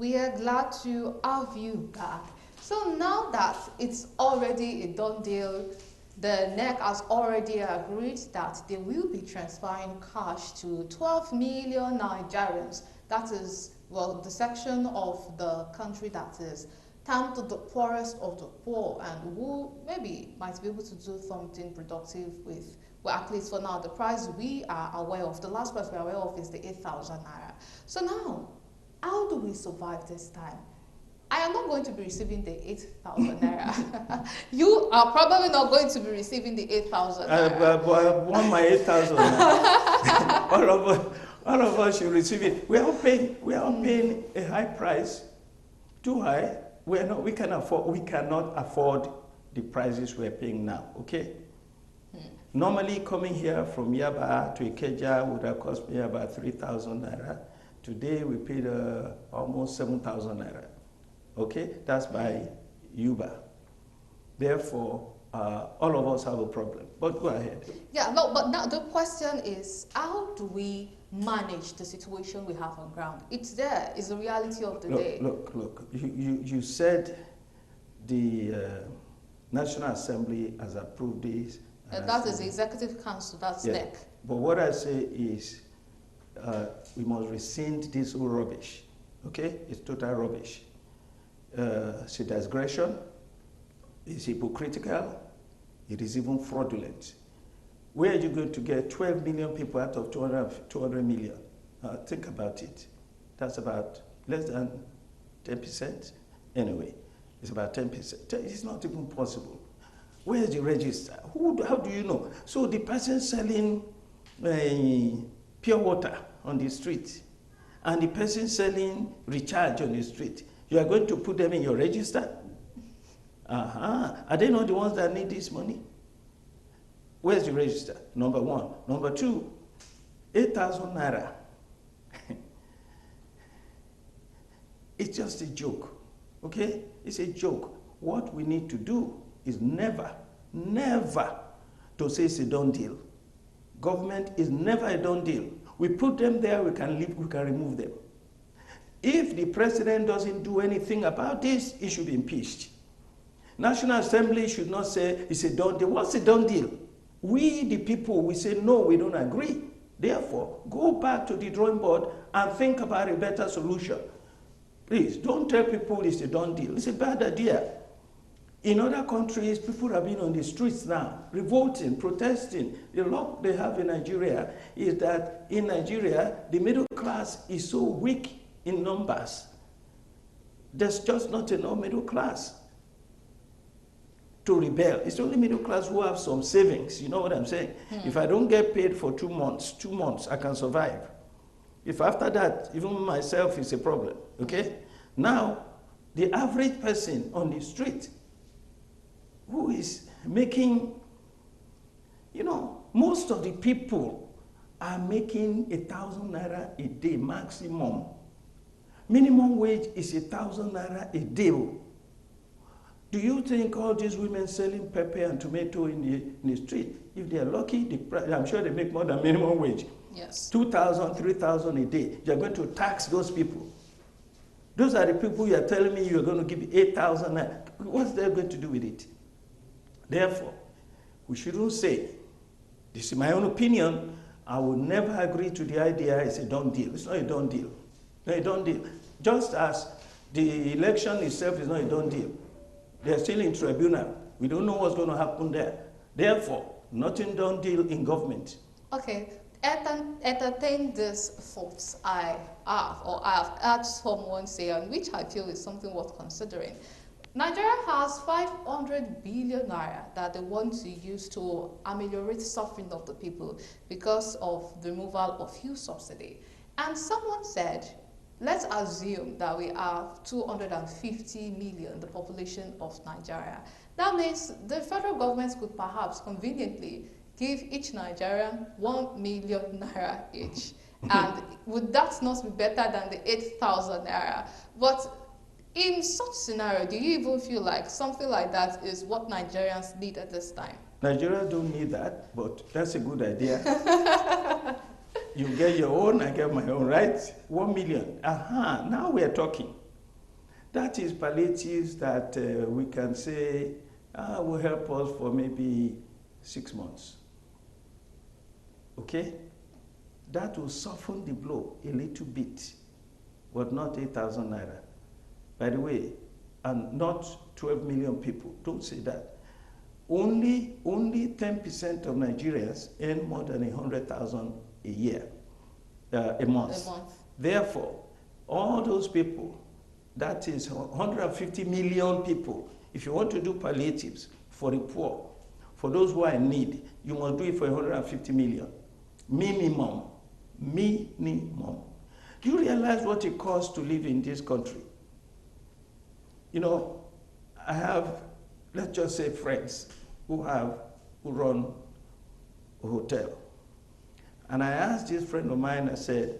We are glad to have you back. So now that it's already a done deal, the NEC has already agreed that they will be transferring cash to 12 million Nigerians. That is, well, the section of the country that is termed the poorest of the poor and who maybe might be able to do something productive with, well, at least for now, the price we are aware of, the last price we are aware of is the 8,000 naira. So now, how do we survive this time? I am not going to be receiving the 8,000 naira. You are probably not going to be receiving the 8,000 naira. I want my 8,000 naira. all of us should receive it. We are paying a high price, too high. We cannot afford the prices we are paying now. Okay. Normally, coming here from Yaba to Ikeja would have cost me about 3,000 naira. Today, we paid almost 7,000 naira. Okay, that's by Uber. Therefore, all of us have a problem. But go ahead. Yeah, no, but now the question is, how do we manage the situation we have on ground? It's there. It's the reality of the day. Look. You said the National Assembly has approved this. That is the Executive Council. That's NEC. But what I say is, we must rescind this whole rubbish. Okay, it's total rubbish. It's a digression, it's hypocritical, it is even fraudulent. Where are you going to get 12 million people out of 200 million? Think about it. That's about less than 10%. Anyway, it's about 10%. It's not even possible. Where is the register? How do you know? So the person selling pure water on the street and the person selling recharge on the street, you are going to put them in your register? Are they not the ones that need this money? Where's the register? Number one. Number two, 8,000 naira. It's just a joke, okay? It's a joke. What we need to do is never to say it's a done deal. Government is never a done deal. We put them there, we can remove them. If the president doesn't do anything about this, he should be impeached. National Assembly should not say it's a done deal. What's a done deal? We, the people, we say no, we don't agree. Therefore, go back to the drawing board and think about a better solution. Please, don't tell people it's a done deal. It's a bad idea. In other countries, people have been on the streets now, revolting, protesting. The law they have in Nigeria is that in Nigeria, the middle class is so weak in numbers. There's just not enough middle class to rebel. It's only middle class who have some savings. You know what I'm saying? If I don't get paid for 2 months, I can survive. If after that, even myself is a problem, okay? Now, the average person on the street who is making, most of the people are making 1,000 naira a day maximum. Minimum wage is 1,000 naira a day. Do you think all these women selling pepper and tomato in the street, if they are lucky, I'm sure they make more than minimum wage? Yes. 2,000, 3,000 a day. You're going to tax those people. Those are the people you are telling me you're going to give 8,000 naira. What's they going to do with it? Therefore, we shouldn't say, this is my own opinion, I will never agree to the idea it's a done deal. It's not a done deal. Not a done deal. Just as the election itself is not a done deal. They're still in tribunal. We don't know what's going to happen there. Therefore, nothing done deal in government. Okay. Entertain these thoughts I have heard someone say, and which I feel is something worth considering. Nigeria has 500 billion naira that they want to use to ameliorate suffering of the people because of the removal of fuel subsidy. And someone said, let's assume that we have 250 million, the population of Nigeria. That means the federal government could perhaps conveniently give each Nigerian 1 million naira each. And would that not be better than the 8,000 naira? But in such scenario, do you even feel like something like that is what Nigerians need at this time? Nigeria don't need that, but that's a good idea. You get your own, I get my own, right? 1 million. Now we are talking. That is palliatives that we can say will help us for maybe 6 months. Okay? That will soften the blow a little bit, but not 8,000 naira. By the way, and not 12 million people. Don't say that. Only 10% of Nigerians earn more than 100,000 a year, a month. Therefore, all those people, that is 150 million people, if you want to do palliatives for the poor, for those who are in need, you must do it for 150 million. Minimum. Minimum. Do you realize what it costs to live in this country? You know, I have, let's just say, friends who run a hotel. And I asked this friend of mine, I said,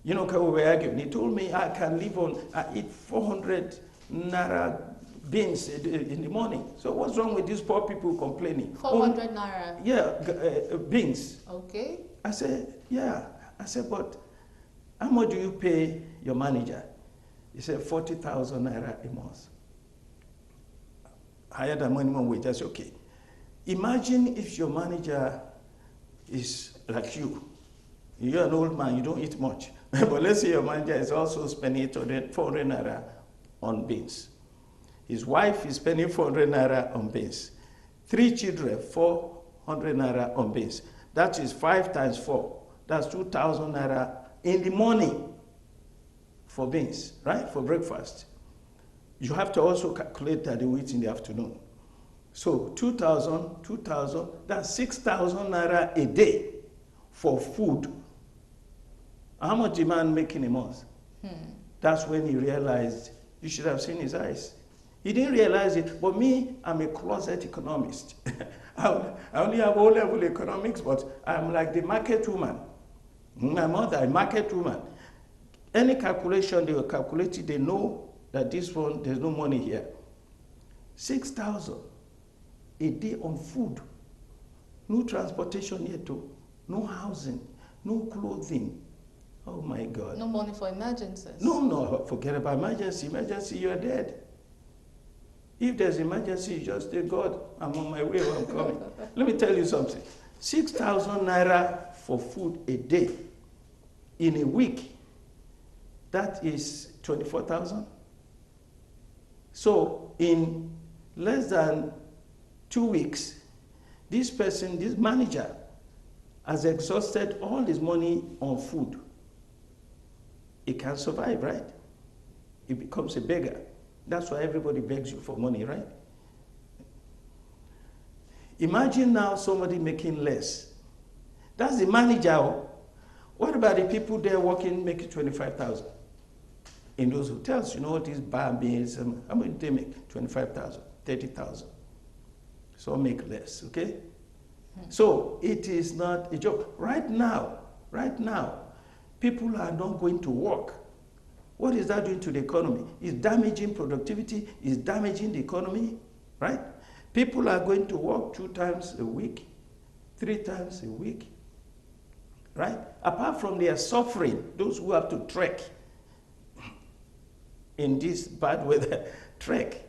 you know, can we argue? And he told me I can live on, I eat 400 naira beans in the morning. So what's wrong with these poor people complaining? 400 naira? Yeah, beans. Okay. I said, yeah. I said, but how much do you pay your manager? He said, 40,000 naira a month. Higher than minimum wage. I said, okay. Imagine if your manager is like you. You're an old man, you don't eat much. But let's say your manager is also spending 400 naira on beans. His wife is spending 400 naira on beans. 3 children, 400 naira on beans. That is 5 times 4. That's 2,000 naira in the morning for beans, right? For breakfast. You have to also calculate that they eat in the afternoon. So 2,000, that's 6,000 naira a day for food. How much the man making a month? That's when he realized, you should have seen his eyes. He didn't realize it, but me, I'm a closet economist. I only have O-level economics, but I'm like the market woman. My mother, a market woman. Any calculation they will calculate it, they know that this one, there's no money here. 6,000 a day on food. No transportation yet, no housing, no clothing. Oh my God. No money for emergencies. No, forget about emergency. Emergency, you're dead. If there's emergency, you just say, God, I'm on my way, I'm coming. Let me tell you something. 6,000 naira for food a day in a week, that is 24,000. So in less than 2 weeks, this person, this manager, has exhausted all his money on food. He can't survive, right? He becomes a beggar. That's why everybody begs you for money, right? Imagine now somebody making less. That's the manager. What about the people there working making 25,000? In those hotels, you know, these bar bills, how much do they make? 25,000, 30,000. So make less, okay? So it is not a joke. Right now, people are not going to work. What is that doing to the economy? It's damaging productivity, it's damaging the economy, right? People are going to work 2 times a week, 3 times a week, right? Apart from their suffering, those who have to trek in this bad weather, trek.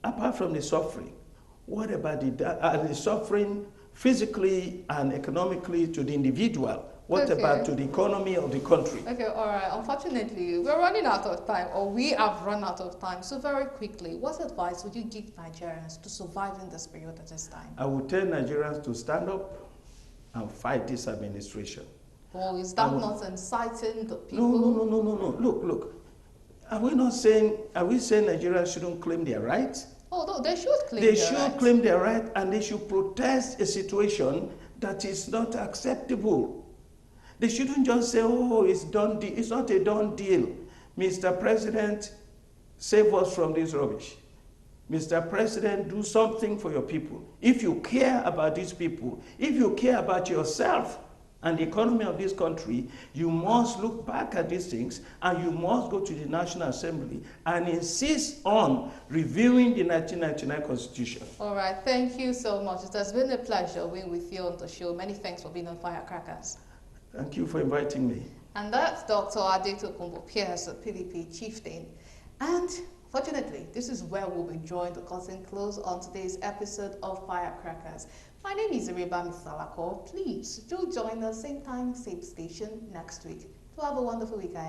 Apart from the suffering, what about the suffering physically and economically to the individual? What about to the economy of the country? Okay, all right. Unfortunately, we're running out of time, or we have run out of time. So very quickly, what advice would you give Nigerians to survive in this period at this time? I would tell Nigerians to stand up and fight this administration. Oh, is that not inciting the people? No. Look. Are we saying Nigerians shouldn't claim their rights? Oh, no, they should claim their rights. They should claim their right, and they should protest a situation that is not acceptable. They shouldn't just say, oh, it's done. It's not a done deal. Mr. President, save us from this rubbish. Mr. President, do something for your people. If you care about these people, if you care about yourself and the economy of this country, you must look back at these things, and you must go to the National Assembly and insist on reviewing the 1999 Constitution. All right, thank you so much. It has been a pleasure being with you on the show. Many thanks for being on Firecrackers. Thank you for inviting me. And that's Dr. Adetokunbo Pierce, the PDP chieftain. And fortunately, this is where we'll be joined to cutting close on today's episode of Firecrackers. My name is Iriba Misalako. Please do join us same time, same station next week. Do have a wonderful week ahead.